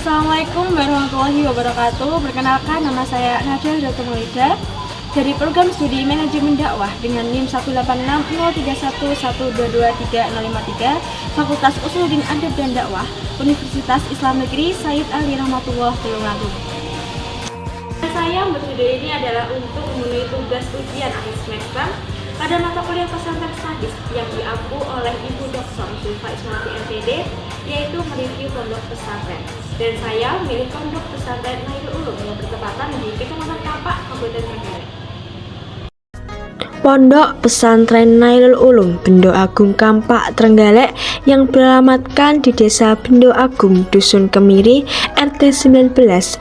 Assalamualaikum warahmatullahi wabarakatuh. Perkenalkan, nama saya Nadia Dr. Maulida dari program studi manajemen dakwah dengan NIM 1860311223053 Fakultas Usuluddin Adab dan Dakwah Universitas Islam Negeri Said Ali Rahmatullah Tulungagung. Saya berstudi ini adalah untuk memenuhi tugas ujian akhir semester pada mata kuliah pesantren hadis yang diampu oleh Ibu Dr. Zulfa Ismawati MPD, yaitu mereview pondok pesantren. Dan saya memilih pondok pesantren Nailul Ulum yang bertepatan di Kecamatan Kampak, Kabupaten Trenggalek. Pondok Pesantren Nailul Ulum Bendo Agung Kampak Trenggalek yang beralamatkan di Desa Bendo Agung, Dusun Kemiri, RT 19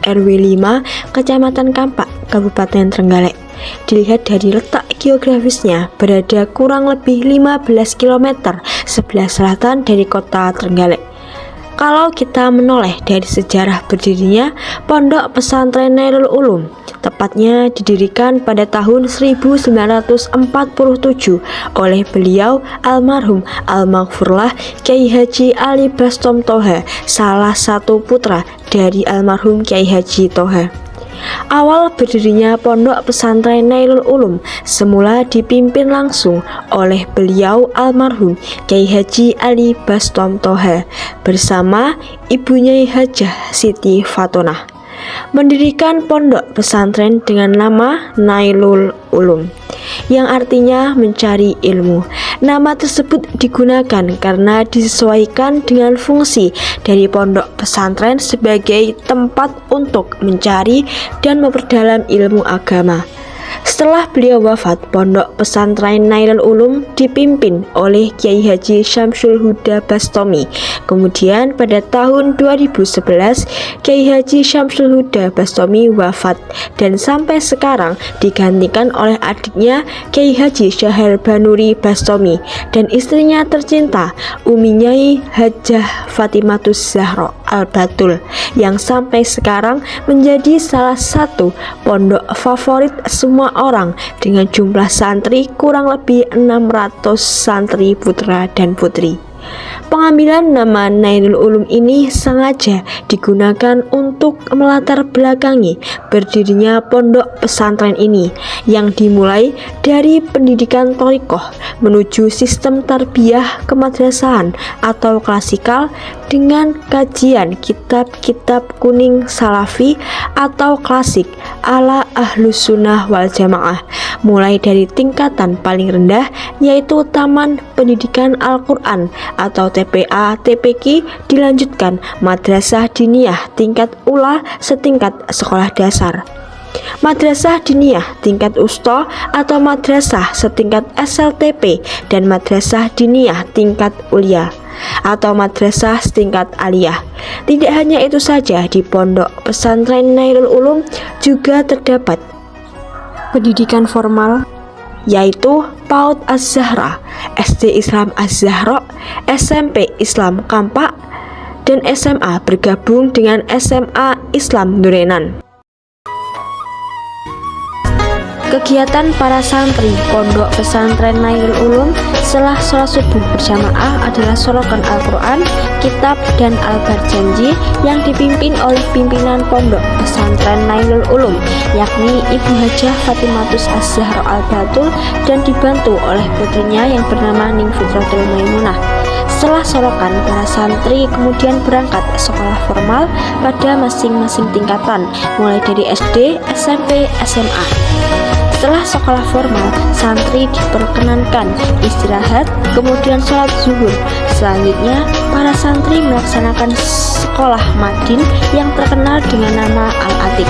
RW 5, Kecamatan Kampak, Kabupaten Trenggalek. Dilihat dari letak geografisnya, berada kurang lebih 15 km sebelah selatan dari kota Trenggalek. Kalau kita menoleh dari sejarah berdirinya Pondok Pesantren Nailul Ulum, tepatnya didirikan pada tahun 1947 oleh beliau almarhum Al-Maghfurlah Kyai Haji Ali Bastom Toha, salah satu putra dari almarhum Kyai Haji Toha. Awal berdirinya Pondok Pesantren Nailul Ulum semula dipimpin langsung oleh beliau almarhum Kyai Haji Ali Bastom Toha bersama ibunya Hajah Siti Fatonah, mendirikan pondok pesantren dengan nama Nailul Ulum, yang artinya mencari ilmu. Nama tersebut digunakan karena disesuaikan dengan fungsi dari pondok pesantren sebagai tempat untuk mencari dan memperdalam ilmu agama. Setelah beliau wafat, Pondok Pesantren Nailul Ulum dipimpin oleh Kyai Haji Syamsul Huda Bastomi. Kemudian pada tahun 2011, Kyai Haji Syamsul Huda Bastomi wafat dan sampai sekarang digantikan oleh adiknya Kyai Haji Syahal Banuri Bastomi dan istrinya tercinta Umi Nyai Hajah Fatimatus Zahra Al-Batul, yang sampai sekarang menjadi salah satu pondok favorit semua orang dengan jumlah santri kurang lebih 600 santri putra dan putri. Pengambilan nama Nailul Ulum ini sengaja digunakan untuk melatar belakangi berdirinya pondok pesantren ini yang dimulai dari pendidikan thariqah menuju sistem tarbiyah kemadrasahan atau klasikal dengan kajian kitab-kitab kuning salafi atau klasik ala Ahlus Sunnah wal Jamaah, mulai dari tingkatan paling rendah yaitu Taman Pendidikan Al-Quran atau TPA TPQ, dilanjutkan Madrasah Diniyah tingkat ula setingkat sekolah dasar, Madrasah Diniyah tingkat Usta atau Madrasah setingkat SLTP, dan Madrasah Diniyah tingkat Ulia atau Madrasah setingkat Aliyah. Tidak hanya itu saja, di Pondok Pesantren Nailul Ulum juga terdapat pendidikan formal yaitu PAUD Az-Zahra, SD Islam Az-Zahra, SMP Islam Kampak, dan SMA bergabung dengan SMA Islam Nurenan. Kegiatan para santri Pondok Pesantren Nailul Ulum setelah sholat subuh berjamaah adalah sorokan Al-Quran, kitab, dan Al-Barjanji yang dipimpin oleh pimpinan Pondok Pesantren Nailul Ulum, yakni Ibu Hajah Fatimatus Az-Zahra Al-Batul, dan dibantu oleh putrinya yang bernama Ning Fitratul Maimunah. Setelah sorokan, para santri kemudian berangkat sekolah formal pada masing-masing tingkatan, mulai dari SD, SMP, SMA. Setelah sekolah formal, santri diperkenankan istirahat, kemudian sholat zuhur. Selanjutnya, para santri melaksanakan sekolah madin yang terkenal dengan nama Al-Atik.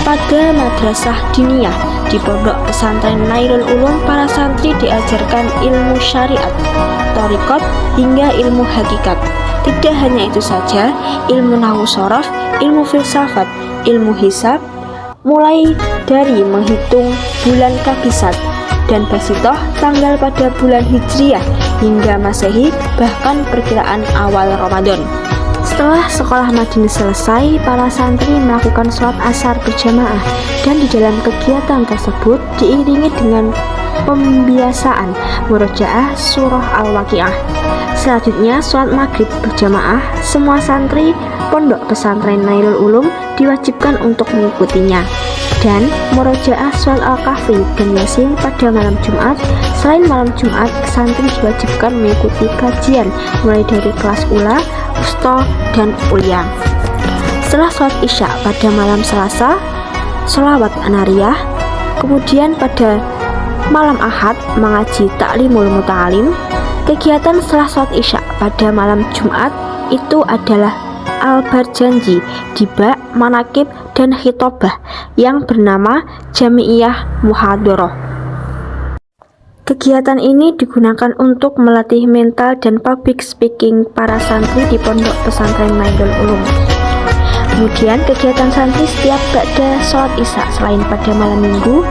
Pada Madrasah Diniyah di Pondok Pesantren Nailul Ulum, para santri diajarkan ilmu syariat, thariqat, hingga ilmu hakikat. Tidak hanya itu saja, ilmu nahwu shorof, ilmu filsafat, ilmu hisab, mulai dari menghitung bulan kabisat dan basitoh, tanggal pada bulan Hijriah hingga Masehi, bahkan perkiraan awal Ramadan. Setelah sekolah madin selesai, para santri melakukan sholat asar berjamaah, dan di dalam kegiatan tersebut diiringi dengan pembiasaan murojaah surah Al-Waqiah. Selanjutnya, sholat maghrib berjamaah. Semua santri Pondok Pesantren Nailul Ulum diwajibkan untuk mengikutinya. Dan murojaah sholat Al-Kahfi dan Yasin pada malam Jumat. Selain malam Jumat, santri diwajibkan mengikuti kajian mulai dari kelas ula, wusta, dan ulia. Setelah sholat isya pada malam Selasa, sholawat anariyah. Kemudian pada malam Ahad mengaji taklimul muta'alim. Kegiatan setelah sholat isya pada malam Jumat itu adalah al-barjanji, dibak, manakib, dan khitobah yang bernama Jami'iyah Muhadharah. Kegiatan ini digunakan untuk melatih mental dan public speaking para santri di Pondok Pesantren Nailul Ulum. Kemudian kegiatan santri setiap ba'da sholat isya selain pada malam minggu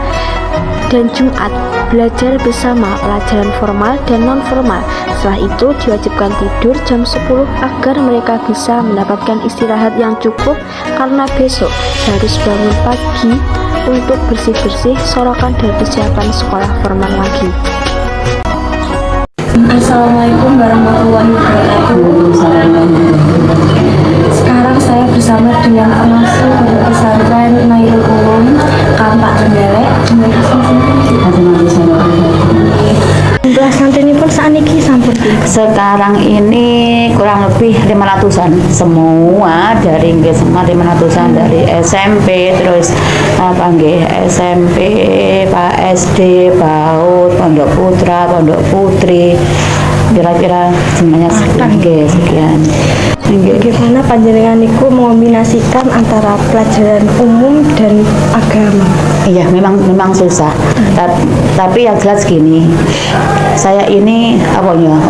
dan Jumat belajar bersama pelajaran formal dan non-formal. Setelah itu diwajibkan tidur jam 10 agar mereka bisa mendapatkan istirahat yang cukup karena besok harus bangun pagi untuk bersih-bersih sorokan dan persiapan sekolah formal lagi. Assalamualaikum warahmatullahi wabarakatuh. Sekarang saya bersama dengan pengasuh Pondok Pesantren Nailul Ulum, Pak Trenggalek. Jumlah santri ini pun saniki sampun. Sekarang ini kurang lebih 500-an semua dari semua 500-an dari SMP terus SMP, Pak SD, PAUD, Pondok Putra, Pondok Putri, kira-kira jumlahnya sekian. Bagaimana panjenengan niku mengombinasikan antara pelajaran umum dan agama? Iya, memang susah. Tapi yang jelas gini, saya ini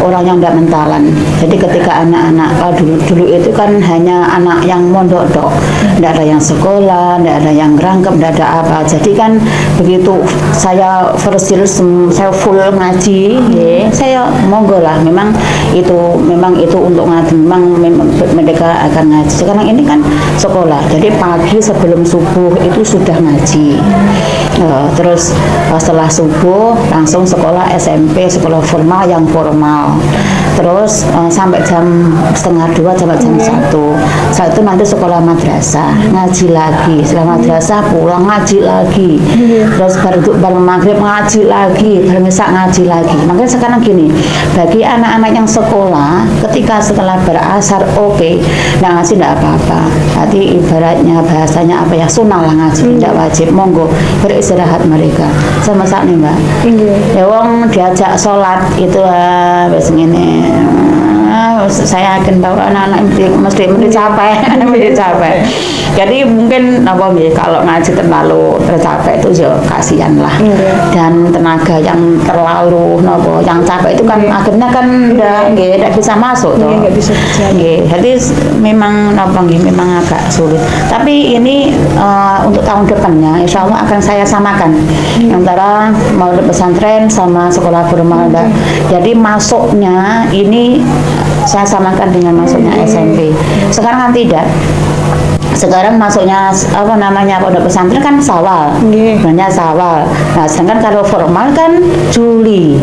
orang yang tidak mentalan. Jadi ketika anak-anak dulu itu kan hanya anak yang mondok dok, tidak ada yang sekolah, tidak ada yang ngerangkep, tidak ada apa. Jadi kan begitu saya saya full ngaji, saya monggo lah. Memang itu untuk ngaji, memang mereka akan ngaji. Sekarang ini kan sekolah, jadi pagi sebelum subuh itu sudah ngaji. Terus setelah subuh langsung sekolah SMP, sekolah formal yang formal. Terus sampai jam 1:30 sampai jam 1. Setelah itu nanti sekolah madrasah, ngaji lagi. Setelah madrasah pulang ngaji lagi. Terus baru maghrib ngaji lagi, baru isya ngaji lagi. Makanya sekarang gini, bagi anak-anak yang sekolah, ketika setelah berasar nah ngaji tidak apa-apa. Nanti ibaratnya bahasanya sunnah lah ngaji, tidak wajib. Monggo beristirahat mereka. Sama saat nih Mbak. Ya wong diajak sholat itu biasanya ini. Saya yakin bahwa anak-anak mesti capek. Jadi mungkin kalau ngaji terlalu tercapek itu kasihan lah. Dan tenaga yang terlalu yang capek itu kan akhirnya kan tidak bisa masuk tuh. Nggak bisa berjalan. Jadi memang agak sulit. Tapi ini untuk tahun depannya insya Allah akan saya samakan antara Pondok Pesantren sama sekolah formal. Jadi masuknya ini saya samakan dengan masuknya SMP. Sekarang kan tidak. Sekarang masuknya Pondok Pesantren kan Syawal, sebenarnya Syawal. Nah, sedangkan kalau formal kan Juli,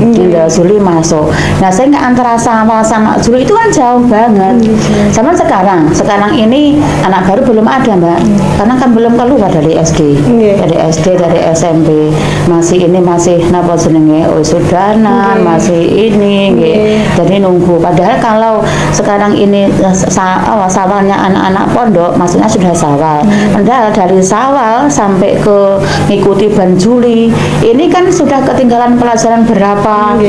Juli masuk. Nah, saya nggak antara Syawal sama Juli itu kan jauh banget. Sama sekarang ini anak baru belum ada Mbak, karena kan belum keluar dari SD, dari SMP, masih sudanan, masih ini, jadi nunggu. Padahal kalau sekarang ini Syawalnya anak-anak pondok, maksudnya sudah Syawal. Padahal dari Syawal sampai ke ngikuti bulan Juli ini kan sudah ketinggalan pelajaran berapa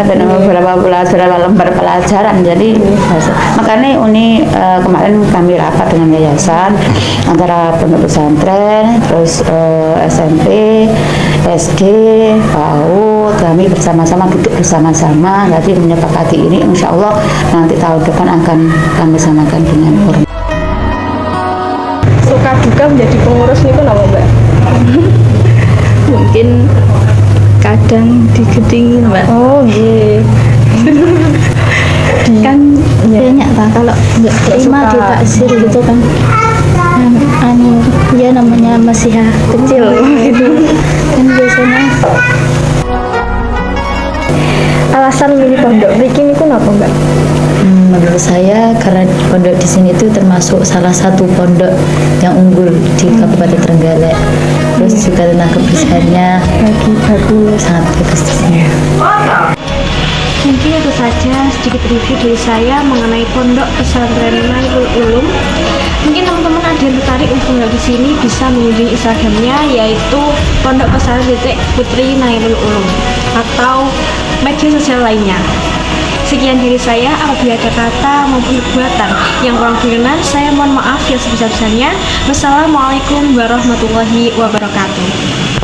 dan berapa lembar pelajaran. Jadi makanya ini kemarin kami rapat dengan yayasan antara Pondok Pesantren terus SMP, SD, PAUD, kami bersama-sama duduk bersama-sama. Jadi menyepakati ini insya Allah nanti tahun depan akan kami samakan dengan formal. Suka duka menjadi pengurus niku napa Mbak? Mungkin kadang digedingi Mbak. Oh nggih. Kan banyak Pak kalau nggak terima di taksir gitu kan. Ya namanya masih kecil gitu. Kan biasanya alasan milih pondok mriki niku napa, Mbak? Menurut saya karena pondok di sini itu termasuk salah satu pondok yang unggul di Kabupaten Trenggalek. Terus juga tentang kebersihannya Bagus. sangat bagus di sini. Mungkin itu saja sedikit review dari saya mengenai Pondok Pesantren Nailul Ulum. Mungkin teman-teman ada yang tertarik untuk tinggal di sini bisa mengunjungi Instagramnya yaitu Pondok Pesantren Putri Nailul Ulum atau media sosial lainnya. Sekian dari saya, apabila ada kata maupun perbuatan yang kurang berkenan, saya mohon maaf yang sebesar-besarnya. Wassalamualaikum warahmatullahi wabarakatuh.